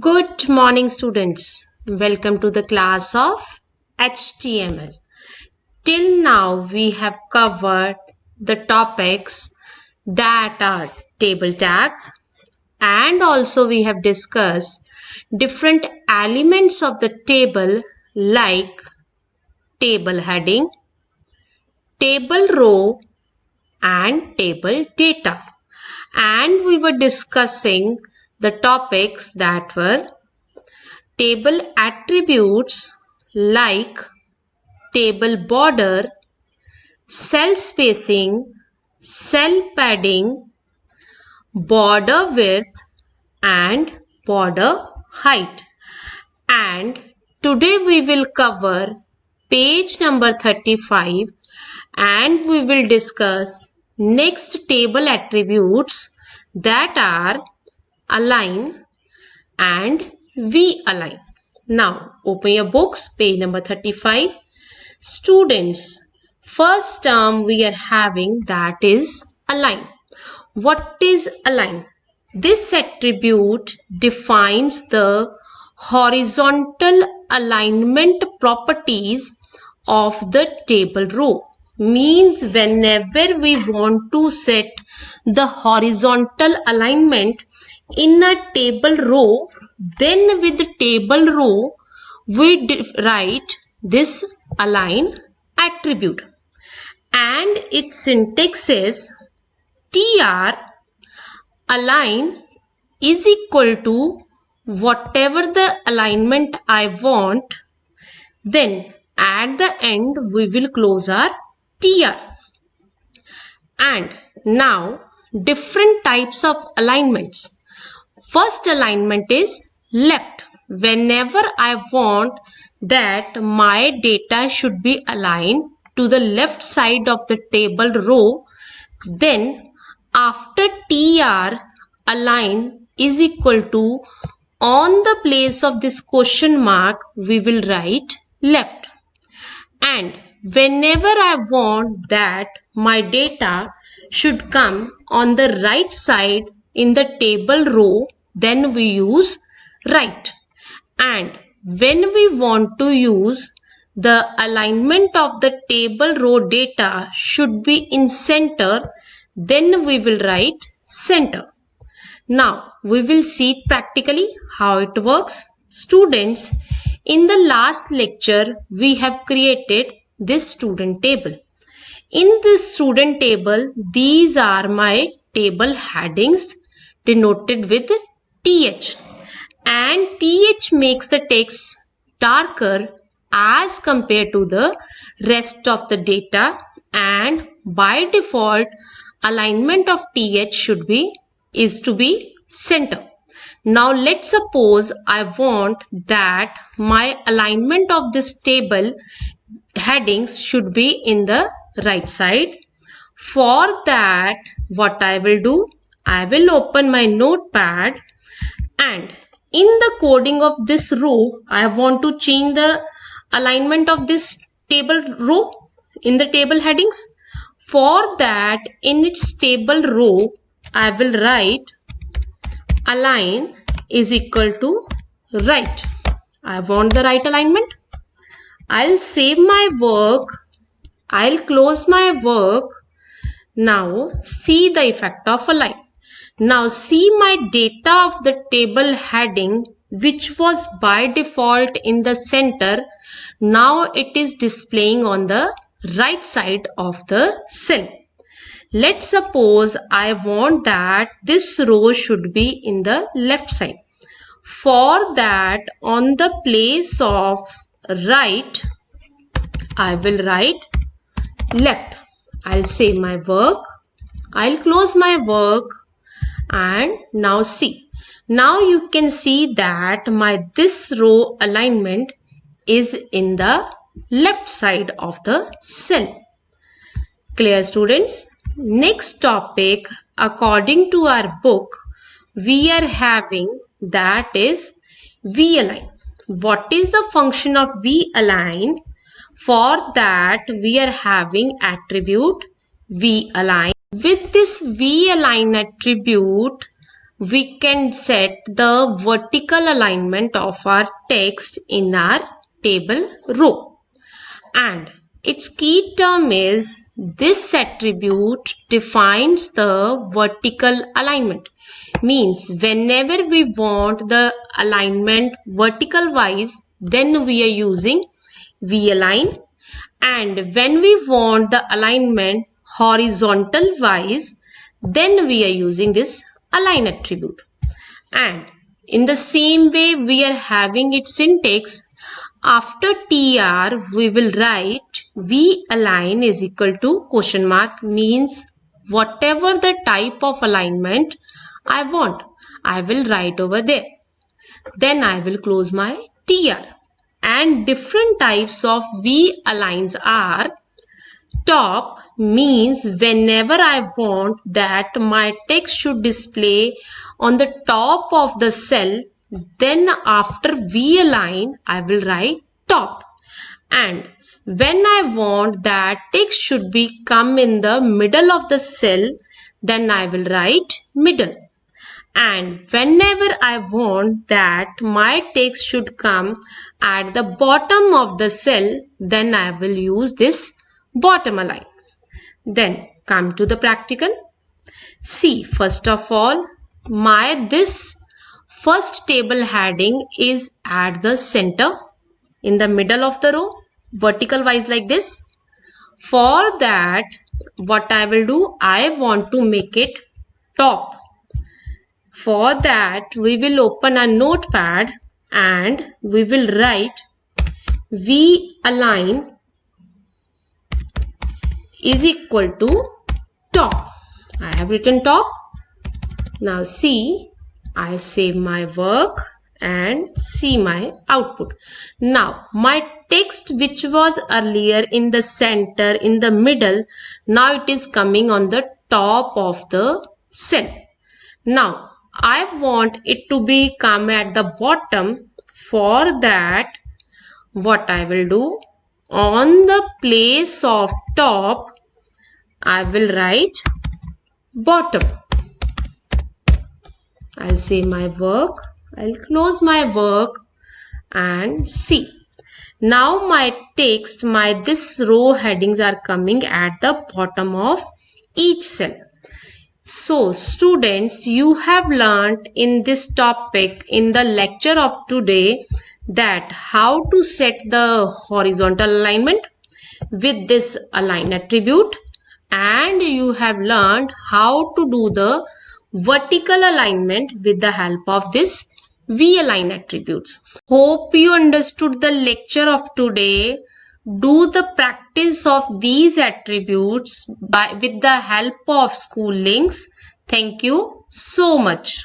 Good morning, students. Welcome to the class of HTML. Till now, we have covered the topics that are table tag, and also we have discussed different elements of the table like table heading, table row, and table data. And we were discussing the topics that were table attributes like table border, cell spacing, cell padding, border width and border height. And today we will cover page number 35 and we will discuss next table attributes that are align and v-align. Now open your books, page number 35. Students, first term we are having that is align. What is align? This attribute defines the horizontal alignment properties of the table row. Means whenever we want to set the horizontal alignment in a table row, then with the table row we write this align attribute, and its syntax is tr align is equal to whatever the alignment I want, then at the end we will close our tr. And now different types of alignments. First alignment is left. Whenever I want that my data should be aligned to the left side of the table row, then after tr align is equal to, on the place of this question mark we will write left. And whenever I want that my data should come on the right side in the table row, then we use right. And when we want to use the alignment of the table row data should be in center, then we will write center. Now we will see practically how it works. Students, in the last lecture we have created this student table. In this student table, these are my table headings denoted with th, and th makes the text darker as compared to the rest of the data, and by default alignment of th is to be center. Now let's suppose I want that my alignment of this table headings should be in the right side. For that, what I will do, I will open my notepad, and in the coding of this row I want to change the alignment of this table row in the table headings. For that, in its table row I will write align is equal to right. I want the right alignment. I'll save my work. I'll close my work. Now see the effect of align. Now see my data of the table heading, which was by default in the center. Now it is displaying on the right side of the cell. Let's suppose I want that this row should be in the left side. For that, on the place of right, I will write left. I'll save my work. I'll close my work, and now see. Now you can see that my this row alignment is in the left side of the cell. Clear, students? Next topic, according to our book, we are having that is v-align. What is the function of v-align? For that, we are having attribute v-align. With this v-align attribute, we can set the vertical alignment of our text in our table row. And its key term is this attribute defines the vertical alignment. Means whenever we want the alignment vertical wise, then we are using v-align, and when we want the alignment horizontal wise, then we are using this align attribute. And in the same way we are having its syntax. After tr we will write v align is equal to question mark, means whatever the type of alignment I want, I will write over there. Then I will close my tr. And different types of v aligns are: top means whenever I want that my text should display on the top of the cell, then after v align I will write top. And when I want that text should be come in the middle of the cell, then I will write middle. And whenever I want that my text should come at the bottom of the cell, then I will use this bottom align. Then come to the practical. See, first of all, this first table heading is at the center in the middle of the row, vertical wise like this. For that, what I will do, I want to make it top. For that, we will open a notepad and we will write v align is equal to top. I have written top. Now see, I save my work and see my output. Now my text which was earlier in the center, in the middle, now it is coming on the top of the cell. Now I want it to be come at the bottom. For that, what I will do, on the place of top, I will write bottom. I'll save my work. I'll close my work and see. Now my text, this row headings are coming at the bottom of each cell. So students, you have learnt in this topic in the lecture of today that how to set the horizontal alignment with this align attribute, and you have learned how to do the vertical alignment with the help of this v-align attributes. Hope you understood the lecture of today. Do the practice of these attributes with the help of school links. Thank you so much.